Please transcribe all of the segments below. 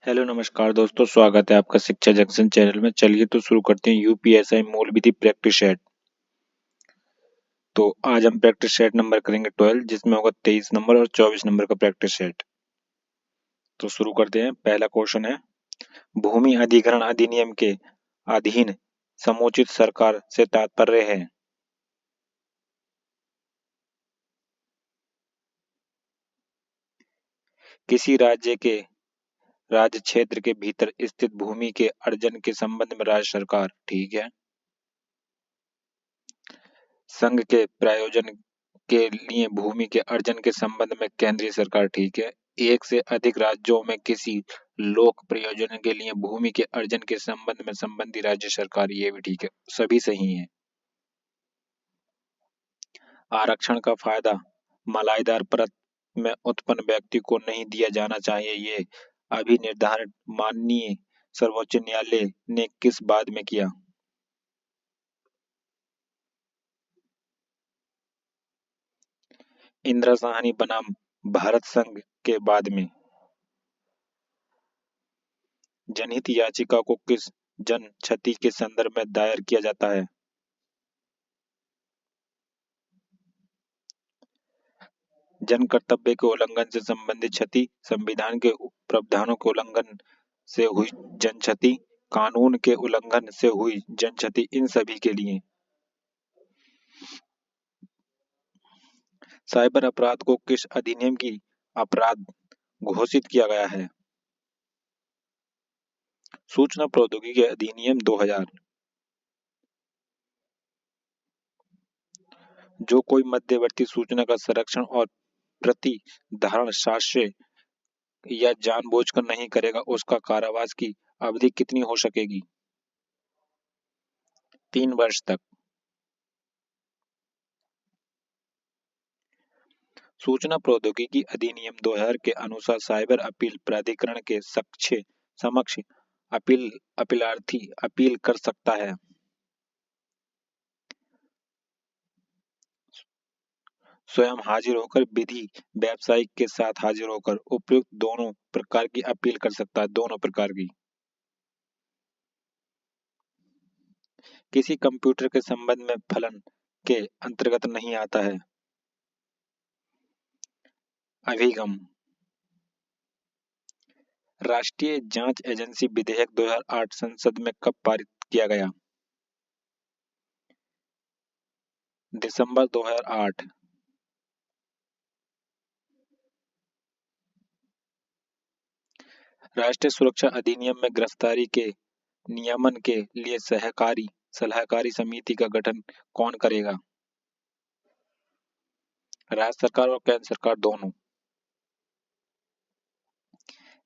Hello नमस्कार दोस्तों, स्वागत है आपका शिक्षा जंक्शन चैनल में। चलिए तो शुरू करते हैं यूपीएसआई मूल विधि प्रैक्टिस सेट। तो आज हम प्रैक्टिस सेट नंबर करेंगे 12, जिसमें होगा 23 नंबर और 24 नंबर का प्रैक्टिस सेट। तो शुरू करते हैं। पहला क्वेश्चन है, भूमि अधिग्रहण अधिनियम के अधीन समुचित सरकार से तात्पर्य है। किसी राज्य के राज्य क्षेत्र के भीतर स्थित भूमि के अर्जन के संबंध में राज्य सरकार। ठीक है। संघ के प्रायोजन के लिए भूमि के अर्जन के संबंध में केंद्रीय सरकार। ठीक है। एक से अधिक राज्यों में किसी लोक प्रयोजन के लिए भूमि के अर्जन के संबंध में संबंधी राज्य सरकार। ये भी ठीक है, सभी सही है। आरक्षण का फायदा मलाईदार परत में उत्पन्न व्यक्ति को नहीं दिया जाना चाहिए, ये अभी निर्धारित माननीय सर्वोच्च न्यायालय ने किस बाद में किया? इंदिरा साहनी बनाम भारत संघ के बाद में। जनहित याचिका को किस जन क्षति के संदर्भ में दायर किया जाता है? जन कर्तव्य के उल्लंघन से संबंधित क्षति, संविधान के प्रावधानों के उल्लंघन से हुई जन क्षति, कानून के उल्लंघन से हुई जन क्षति, इन सभी के लिए। साइबर अपराध को किस अधिनियम की अपराध घोषित किया गया है? सूचना प्रौद्योगिकी अधिनियम 2000। जो कोई मध्यवर्ती सूचना का संरक्षण और प्रतिधारण शास्य या जानबूझकर नहीं करेगा, उसका कारावास की अवधि कितनी हो सकेगी? 3 वर्ष तक। सूचना प्रौद्योगिकी अधिनियम 2000 के अनुसार साइबर अपील प्राधिकरण के समक्ष अपीलार्थी अपील कर सकता है। स्वयं हाजिर होकर विधि व्यावसायिक के साथ हाजिर होकर उपयुक्त दोनों प्रकार की अपील कर सकता है, दोनों प्रकार की। किसी कंप्यूटर के संबंध में फलन के अंतर्गत नहीं आता है? अभिगम। राष्ट्रीय जांच एजेंसी विधेयक 2008 संसद में कब पारित किया गया? दिसंबर 2008। राष्ट्रीय सुरक्षा अधिनियम में गिरफ्तारी के नियमन के लिए सलाहकारी समिति का गठन कौन करेगा? राज्य सरकार और केंद्र सरकार दोनों।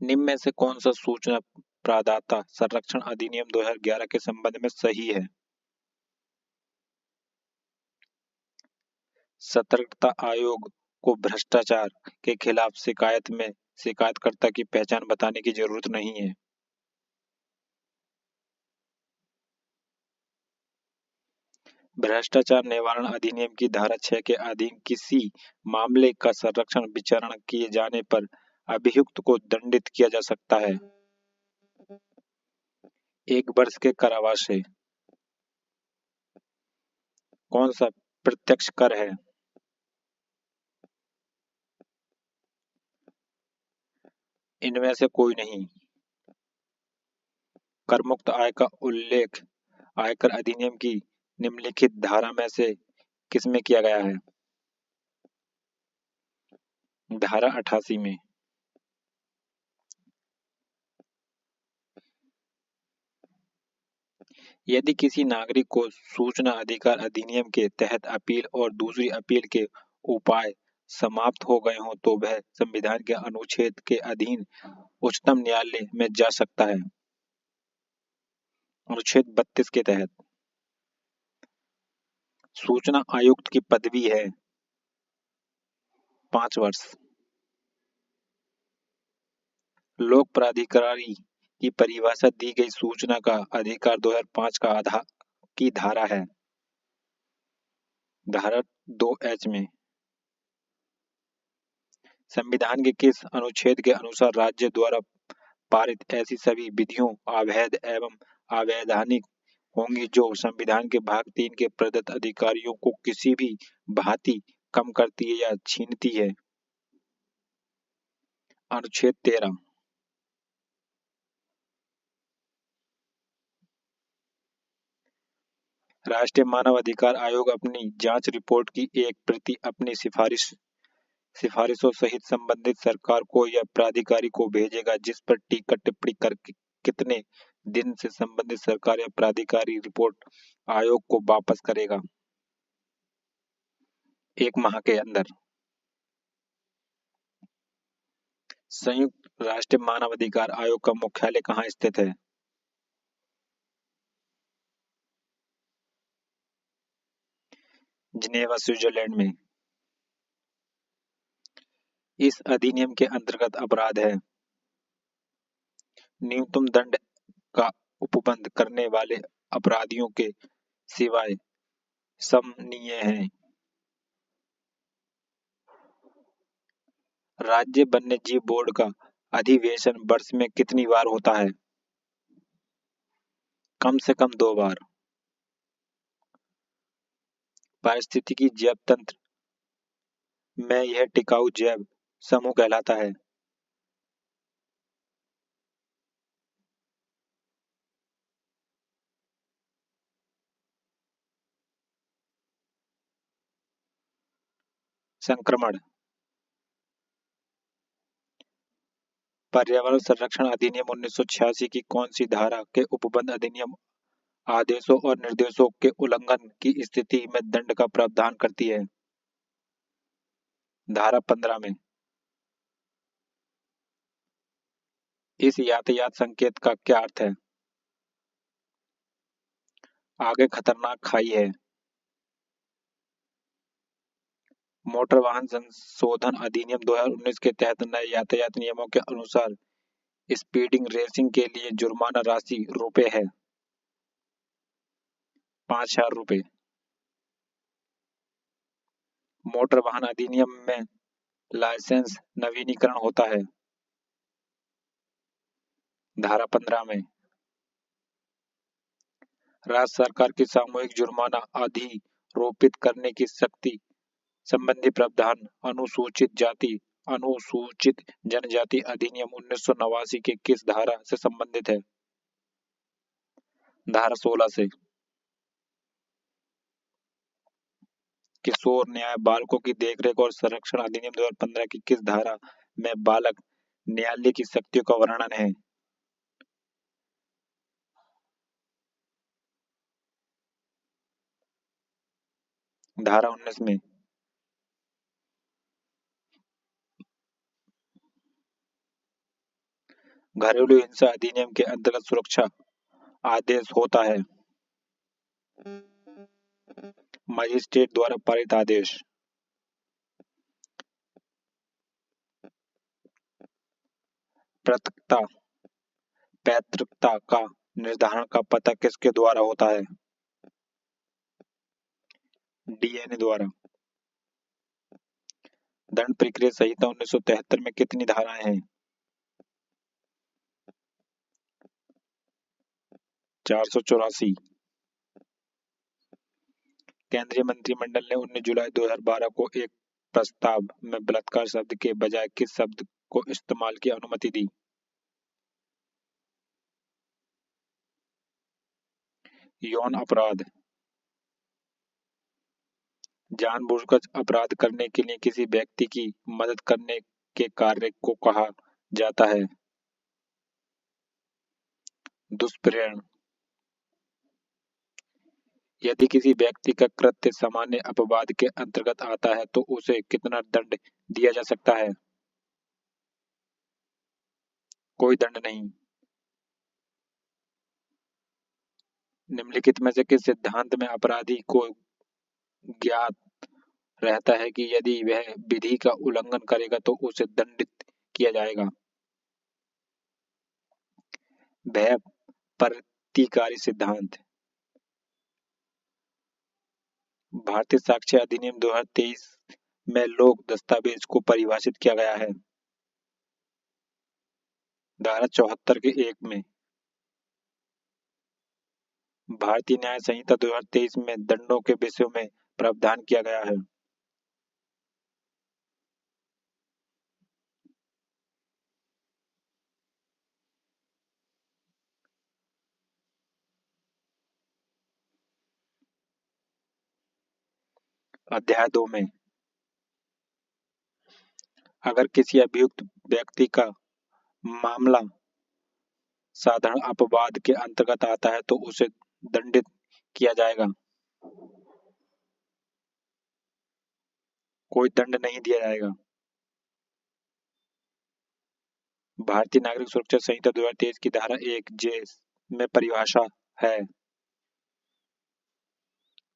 निम्न में से कौन सा सूचना प्रदाता संरक्षण अधिनियम 2011 के संबंध में सही है? सतर्कता आयोग को भ्रष्टाचार के खिलाफ शिकायत में शिकायतकर्ता की पहचान बताने की जरूरत नहीं है। भ्रष्टाचार निवारण अधिनियम की धारा 6 के अधीन किसी मामले का संरक्षण विचारणा किए जाने पर अभियुक्त को दंडित किया जा सकता है 1 वर्ष के कारावास से। कौन सा प्रत्यक्ष कर है? इनमें से कोई नहीं। करमुक्त आय का उल्लेख आयकर अधिनियम की निम्नलिखित धारा में से किसमें किया गया है? धारा 88 में। यदि किसी नागरिक को सूचना अधिकार अधिनियम के तहत अपील और दूसरी अपील के उपाय समाप्त हो गए हों तो वह संविधान के अनुच्छेद के अधीन उच्चतम न्यायालय में जा सकता है। अनुच्छेद 32 के तहत। सूचना आयुक्त की पदवी है 5 वर्ष। लोक प्राधिकारी की परिभाषा दी गई सूचना का अधिकार 2005 की धारा है धारा 2H में। संविधान के किस अनुच्छेद के अनुसार राज्य द्वारा पारित ऐसी सभी विधियों अवैध एवं अवैधानिक होंगी जो संविधान के भाग 3 के प्रदत्त अधिकारियों को किसी भी भांति कम करती है या छीनती है। अनुच्छेद 13। राष्ट्रीय मानव अधिकार आयोग अपनी जांच रिपोर्ट की एक प्रति अपनी सिफारिशों सहित संबंधित सरकार को या प्राधिकारी को भेजेगा, जिस पर टीका टिप्पणी करके कितने दिन से संबंधित सरकार या प्राधिकारी रिपोर्ट आयोग को वापस करेगा? 1 माह के अंदर। संयुक्त राष्ट्र मानव अधिकार आयोग का मुख्यालय कहाँ स्थित है? जिनेवा, स्विट्जरलैंड में। इस अधिनियम के अंतर्गत अपराध है न्यूनतम दंड का उपबंध करने वाले अपराधियों के सिवाय समनीय है। राज्य वन्यजीव बोर्ड का अधिवेशन वर्ष में कितनी बार होता है? कम से कम 2 बार। पारिस्थितिकी जैव तंत्र में यह टिकाऊ जैव समूह कहलाता है। संक्रमण। पर्यावरण संरक्षण अधिनियम 1986 की कौन सी धारा के उपबंध अधिनियम आदेशों और निर्देशों के उल्लंघन की स्थिति में दंड का प्रावधान करती है? धारा 15 में। इस यातायात संकेत का क्या अर्थ है? आगे खतरनाक खाई है। मोटर वाहन संशोधन अधिनियम 2019 के तहत नए यातायात नियमों के अनुसार स्पीडिंग रेसिंग के लिए जुर्माना राशि रुपए है 5,000 रुपए। मोटर वाहन अधिनियम में लाइसेंस नवीनीकरण होता है। धारा 15 में। राज्य सरकार की सामूहिक जुर्माना अधिरोपित करने की शक्ति संबंधी प्रावधान अनुसूचित जाति अनुसूचित जनजाति अधिनियम 1989 के किस धारा से संबंधित है? धारा 16 से। किशोर न्याय बालकों की देखरेख और संरक्षण अधिनियम 2015 की किस धारा में बालक न्यायालय की शक्तियों का वर्णन है? धारा 19 में। घरेलू हिंसा अधिनियम के अंतर्गत सुरक्षा आदेश होता है मजिस्ट्रेट द्वारा पारित आदेश। पैतृकता का निर्धारण का पता किसके द्वारा होता है? डीएनए द्वारा। दंड प्रक्रिया संहिता 1973 में कितनी धाराएं हैं? 484। केंद्रीय मंत्रिमंडल ने 19 जुलाई 2012 को एक प्रस्ताव में बलात्कार शब्द के बजाय किस शब्द को इस्तेमाल की अनुमति दी? यौन अपराध। जानबूझकर अपराध करने के लिए किसी व्यक्ति की मदद करने के कार्य को कहा जाता है दुष्प्रेरण। यदि किसी व्यक्ति का कृत्य सामान्य अपवाद के अंतर्गत आता है तो उसे कितना दंड दिया जा सकता है? कोई दंड नहीं। निम्नलिखित में से किस सिद्धांत में अपराधी को ज्ञात रहता है कि यदि वह विधि का उल्लंघन करेगा तो उसे दंडित किया जाएगा? भय प्रतिकारी सिद्धांत। भारतीय साक्ष्य अधिनियम 2023 में लोक दस्तावेज को परिभाषित किया गया है धारा 74 के 1 में भारतीय न्याय संहिता 2023 में दंडों के विषयों में प्रावधान किया गया है। अध्याय 2 में अगर किसी अभियुक्त व्यक्ति का मामला साधारण अपवाद के अंतर्गत आता है तो उसे दंडित किया जाएगा। कोई दंड नहीं दिया जाएगा। भारतीय नागरिक सुरक्षा संहिता 2023 की धारा 1 जे में परिभाषा है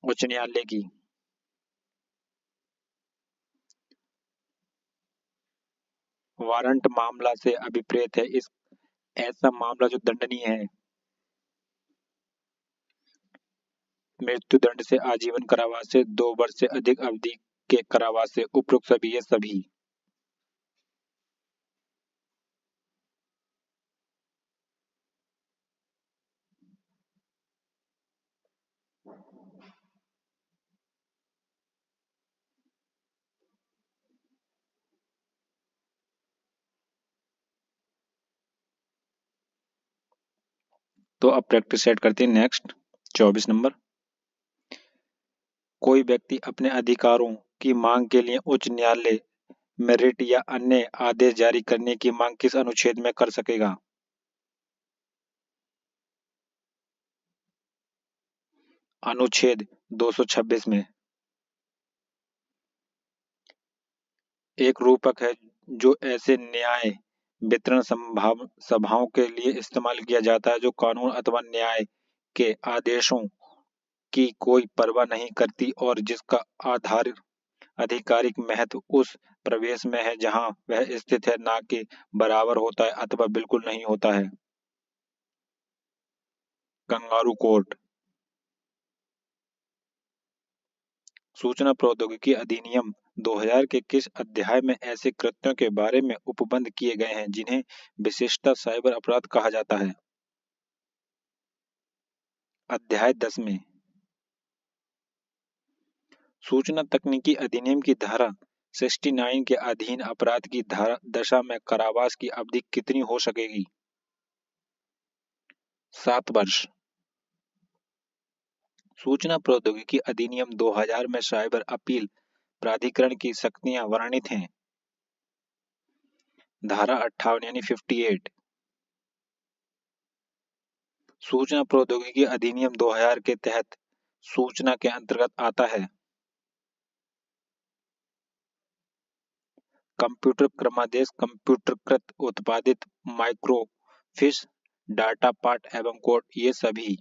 उच्च न्यायालय की। वारंट मामला से अभिप्रेत है इस ऐसा मामला जो दंडनीय है। मृत्यु दंड से आजीवन कारावास से 2 वर्ष से अधिक अवधि के कारावास से उपरोक्त सभी ये सभी। तो अब प्रैक्टिस सेट करते हैं। नेक्स्ट 24 नंबर, कोई व्यक्ति अपने अधिकारों की मांग के लिए उच्च न्यायालय में रिट या अन्य आदेश जारी करने की मांग किस अनुच्छेद में कर सकेगा? अनुच्छेद 226 में। एक रूपक है जो ऐसे न्याय वितरण सभाओं के लिए इस्तेमाल किया जाता है जो कानून अथवा न्याय के आदेशों की कोई परवाह नहीं करती और जिसका आधार आधिकारिक महत्व उस प्रवेश में है जहां वह स्थित है, ना कि बराबर होता है अथवा बिल्कुल नहीं होता है। Kangaroo court. सूचना प्रौद्योगिकी अधिनियम 2000 के किस अध्याय में ऐसे कृत्यों के बारे में उपबंध किए गए हैं जिन्हें विशिष्टता साइबर अपराध कहा जाता है? अध्याय 10 में। सूचना तकनीकी अधिनियम की धारा 69 के अधीन अपराध की धारा दशा में कारावास की अवधि कितनी हो सकेगी? 7 वर्ष। सूचना प्रौद्योगिकी अधिनियम 2000 में साइबर अपील प्राधिकरण की शक्तियां वर्णित हैं। धारा 58 यानी 58। सूचना प्रौद्योगिकी अधिनियम 2000 के तहत सूचना के अंतर्गत आता है कंप्यूटर क्रमादेश, कंप्यूटरकृत उत्पादित माइक्रोफिश, डाटा पाठ एवं कोड, ये सभी।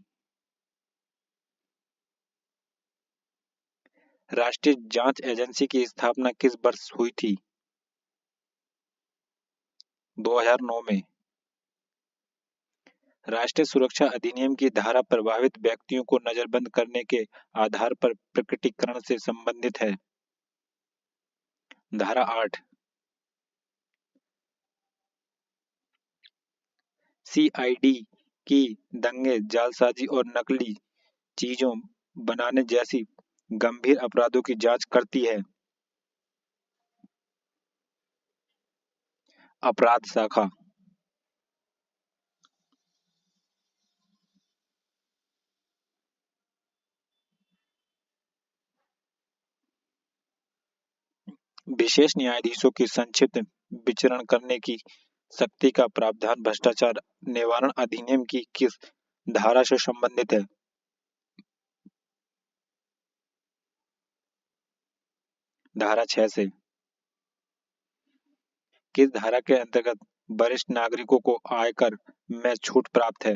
राष्ट्रीय जांच एजेंसी की स्थापना किस वर्ष हुई थी? 2009 में। राष्ट्रीय सुरक्षा अधिनियम की धारा प्रभावित व्यक्तियों को नजरबंद करने के आधार पर प्रकटीकरण से संबंधित है। धारा 8। सीआईडी की दंगे, जालसाजी और नकली चीजों बनाने जैसी गंभीर अपराधों की जांच करती है। अपराध शाखा। विशेष न्यायाधीशों की संक्षिप्त विचरण करने की शक्ति का प्रावधान भ्रष्टाचार निवारण अधिनियम की किस धारा से संबंधित है? धारा 6 से। किस धारा के अंतर्गत वरिष्ठ नागरिकों को आयकर में छूट प्राप्त है?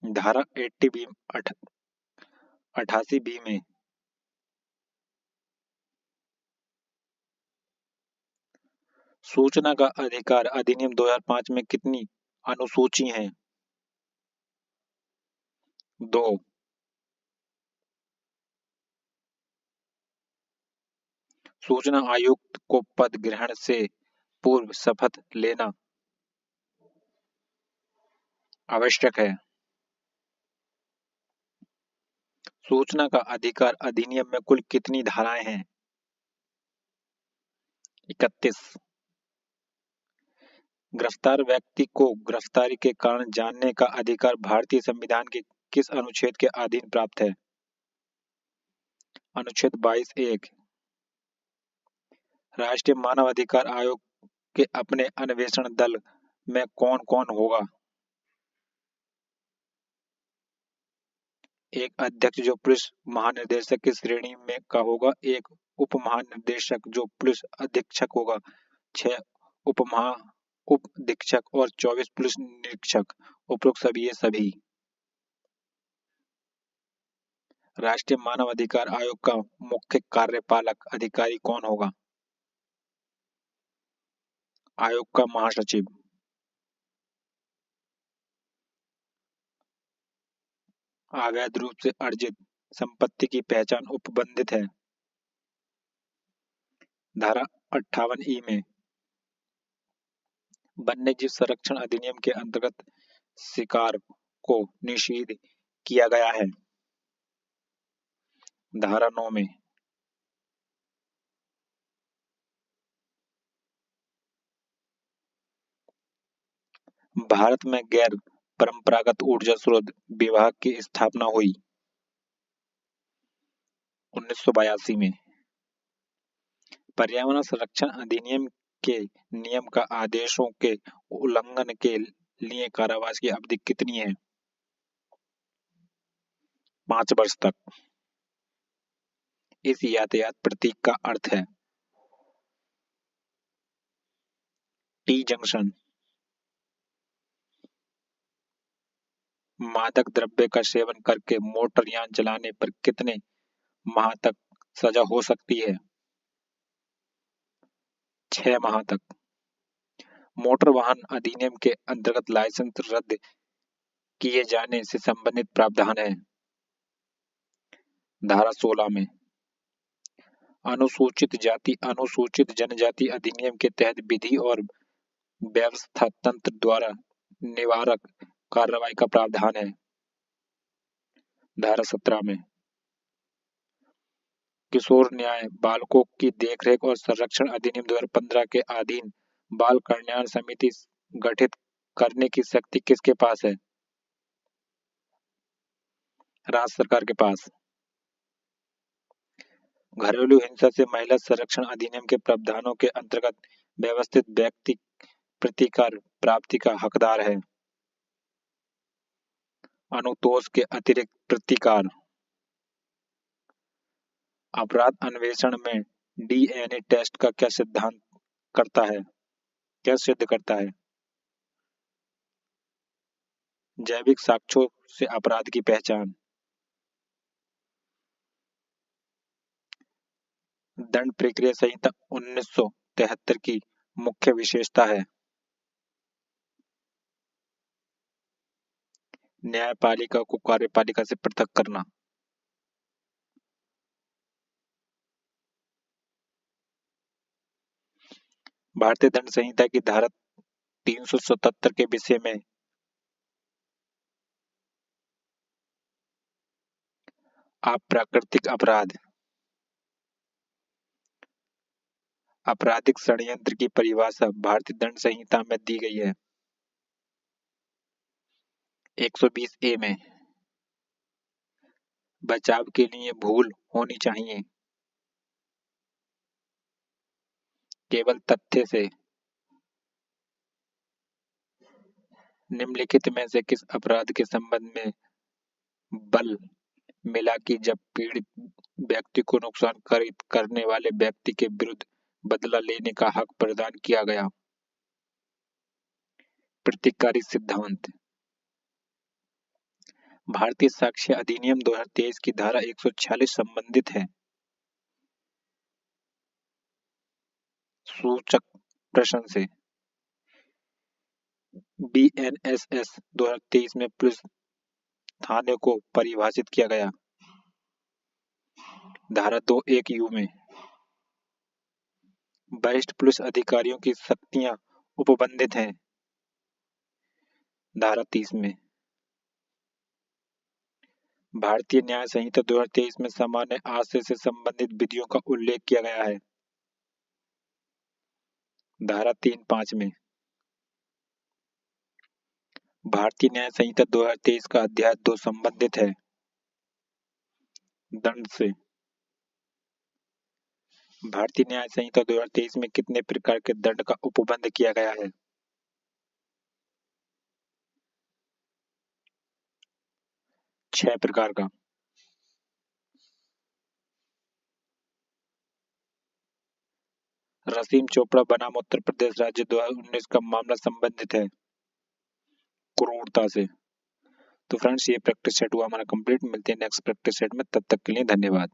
धारा 80 बी 88 बी में। सूचना का अधिकार अधिनियम 2005 में कितनी अनुसूची हैं? 2। सूचना आयुक्त को पद ग्रहण से पूर्व शपथ लेना आवश्यक है। सूचना का अधिकार अधिनियम में कुल कितनी धाराएं हैं? 31। गिरफ्तार व्यक्ति को गिरफ्तारी के कारण जानने का अधिकार भारतीय संविधान के किस अनुच्छेद के अधीन प्राप्त है? अनुच्छेद 22(1). राष्ट्रीय मानव अधिकार आयोग के अपने अन्वेषण दल में कौन कौन होगा? एक अध्यक्ष जो पुलिस महानिदेशक की श्रेणी में का होगा, एक उप महानिदेशक जो पुलिस अधीक्षक होगा, 6 उप अधीक्षक और 24 पुलिस निरीक्षक। उपरोक्त सभी ये सभी। राष्ट्रीय मानव अधिकार आयोग का मुख्य कार्यपालक अधिकारी कौन होगा? आयोग का महासचिव। अवैध रूप से अर्जित संपत्ति की पहचान उपबंधित है। धारा 58(ई) में। वन्यजीव संरक्षण अधिनियम के अंतर्गत शिकार को निषिद्ध किया गया है। धारा 9 में। भारत में गैर परंपरागत ऊर्जा स्रोत विभाग की स्थापना हुई 1982 में। पर्यावरण संरक्षण अधिनियम के नियम का आदेशों के उल्लंघन के लिए कारावास की अवधि कितनी है? 5 वर्ष तक। इस यातायात प्रतीक का अर्थ है टी जंक्शन। मादक द्रव्य का सेवन करके मोटरयान चलाने पर कितने माह तक सजा हो सकती है? 6 माह तक। मोटर वाहन अधिनियम के अंतर्गत लाइसेंस रद्द किए जाने से संबंधित प्रावधान है। धारा 16 में। अनुसूचित जाति अनुसूचित जनजाति अधिनियम के तहत विधि और व्यवस्था तंत्र द्वारा निवारक कार्रवाई का प्रावधान है। धारा 17 में। किशोर न्याय बालकों की देखरेख और संरक्षण अधिनियम 2015 के अधीन बाल कल्याण समिति गठित करने की शक्ति किसके पास है? राज्य सरकार के पास। घरेलू हिंसा से महिला संरक्षण अधिनियम के प्रावधानों के अंतर्गत व्यवस्थित व्यक्ति प्रतिकार प्राप्ति का हकदार है। अनुतोष के अतिरिक्त प्रतिकार। अपराध अन्वेषण में डीएनए टेस्ट का क्या सिद्धांत करता है, क्या सिद्ध करता है? जैविक साक्ष्यों से अपराध की पहचान। दंड प्रक्रिया संहिता 1973 की मुख्य विशेषता है न्यायपालिका को कार्यपालिका से पृथक करना। भारतीय दंड संहिता की धारा 377 के विषय में अप्राकृतिक अपराध आपराधिक षड्यंत्र की परिभाषा भारतीय दंड संहिता में दी गई है 120(ए) में। बचाव के लिए भूल होनी चाहिए केवल तथ्य से। निम्नलिखित में से किस अपराध के संबंध में बल मिला कि जब पीड़ित व्यक्ति को नुकसान करने वाले व्यक्ति के विरुद्ध बदला लेने का हक प्रदान किया गया? प्रतिकारी सिद्धांत। भारतीय साक्ष्य अधिनियम 2023 की धारा 146 संबंधित है सूचक प्रश्न से। बीएनएसएस 2023 में पुलिस थाने को परिभाषित किया गया धारा 2(1)(u) में। वरिष्ठ पुलिस अधिकारियों की शक्तियां उपबंधित हैं धारा 30 में। भारतीय न्याय संहिता 2023 में सामान्य आश्रय से संबंधित विधियों का उल्लेख किया गया है धारा 3(5) में। भारतीय न्याय संहिता 2023 का अध्याय 2 संबंधित है दंड से। भारतीय न्याय संहिता 2023 में कितने प्रकार के दंड का उपबंध किया गया है? 6 प्रकार का। रसीम चोपड़ा बनाम उत्तर प्रदेश राज्य 2019 का मामला संबंधित है क्रूरता से। तो फ्रेंड्स, ये प्रैक्टिस सेट हुआ हमारा कंप्लीट। मिलते हैं नेक्स्ट प्रैक्टिस सेट में, तब तक के लिए धन्यवाद।